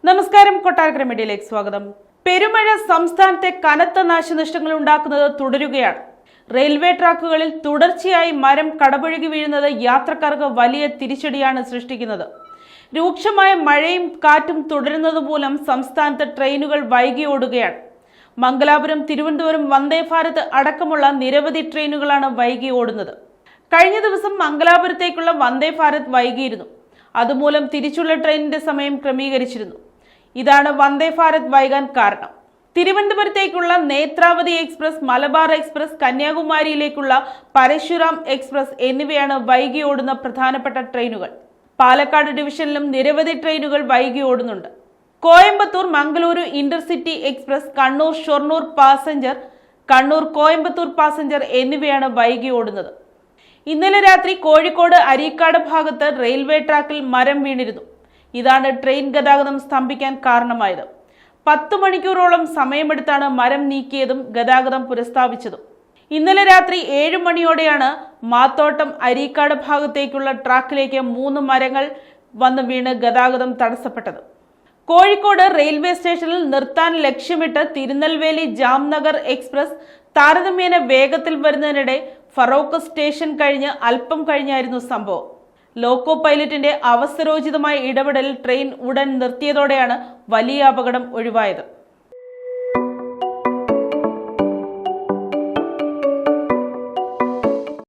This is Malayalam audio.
നമസ്കാരം, കൊട്ടാരക്കര മീഡിയയിലേക്ക് സ്വാഗതം. പെരുമഴ സംസ്ഥാനത്തെ കനത്ത നാശനഷ്ടങ്ങൾ ഉണ്ടാക്കുന്നത് തുടരുകയാണ്. റെയിൽവേ ട്രാക്കുകളിൽ തുടർച്ചയായി മരം കടപുഴകി വീഴുന്നത് യാത്രക്കാർക്ക് വലിയ തിരിച്ചടിയാണ് സൃഷ്ടിക്കുന്നത്. രൂക്ഷമായ മഴയും കാറ്റും തുടരുന്നത് മൂലം സംസ്ഥാനത്ത് ട്രെയിനുകൾ വൈകി ഓടുകയാണ്. മംഗലാപുരം, തിരുവനന്തപുരം വന്ദേ ഭാരത് അടക്കമുള്ള നിരവധി ട്രെയിനുകളാണ് വൈകി ഓടുന്നത്. കഴിഞ്ഞ ദിവസം മംഗലാപുരത്തേക്കുള്ള വന്ദേ ഭാരത് വൈകിയിരുന്നു. അതുമൂലം തിരിച്ചുള്ള ട്രെയിനിന്റെ സമയം ക്രമീകരിച്ചിരുന്നു. ഇതാണ് വന്ദേ ഭാരത് വൈകാൻ കാരണം. തിരുവനന്തപുരത്തേക്കുള്ള നേത്രാവതി എക്സ്പ്രസ്, മലബാർ എക്സ്പ്രസ്, കന്യാകുമാരിയിലേക്കുള്ള പരശുരാം എക്സ്പ്രസ് എന്നിവയാണ് വൈകി ഓടുന്ന പ്രധാനപ്പെട്ട ട്രെയിനുകൾ. പാലക്കാട് ഡിവിഷനിലും നിരവധി ട്രെയിനുകൾ വൈകി ഓടുന്നുണ്ട്. Coimbatore Mangaluru intercity express, Kannur Shoranur passenger, Kannur Coimbatore passenger എന്നിവയാണ് വൈകി ഓടുന്നത്. ഇന്നലെ രാത്രി കോഴിക്കോട് അരീക്കാട് ഭാഗത്ത് റെയിൽവേ ട്രാക്കിൽ മരം വീണിരുന്നു. ഇതാണ് ട്രെയിൻ ഗതാഗതം സ്തംഭിക്കാൻ കാരണമായത്. 10 മണിക്കൂറോളം സമയമെടുത്താണ് മരം നീക്കിയതും ഗതാഗതം പുനഃസ്ഥാപിച്ചതും. ഇന്നലെ രാത്രി 7 മണിയോടെയാണ് മാത്തോട്ടം അരീക്കാട് ഭാഗത്തേക്കുള്ള ട്രാക്കിലേക്ക് 3 മരങ്ങൾ വന്ന് വീണ് ഗതാഗതം തടസ്സപ്പെട്ടത്. കോഴിക്കോട് റെയിൽവേ സ്റ്റേഷനിൽ നിർത്താൻ ലക്ഷ്യമിട്ട് തിരുനെൽവേലി ജാംനഗർ എക്സ്പ്രസ് താരതമ്യേന വേഗത്തിൽ വരുന്നതിനിടെ ഫറോക്ക് സ്റ്റേഷൻ കഴിഞ്ഞ് അല്പം കഴിഞ്ഞായിരുന്നു സംഭവം. ലോക്കോ പൈലറ്റിന്റെ അവസരോചിതമായ ഇടപെടൽ ട്രെയിൻ ഉടൻ നിർത്തിയതോടെയാണ് വലിയ അപകടം ഒഴിവായത്.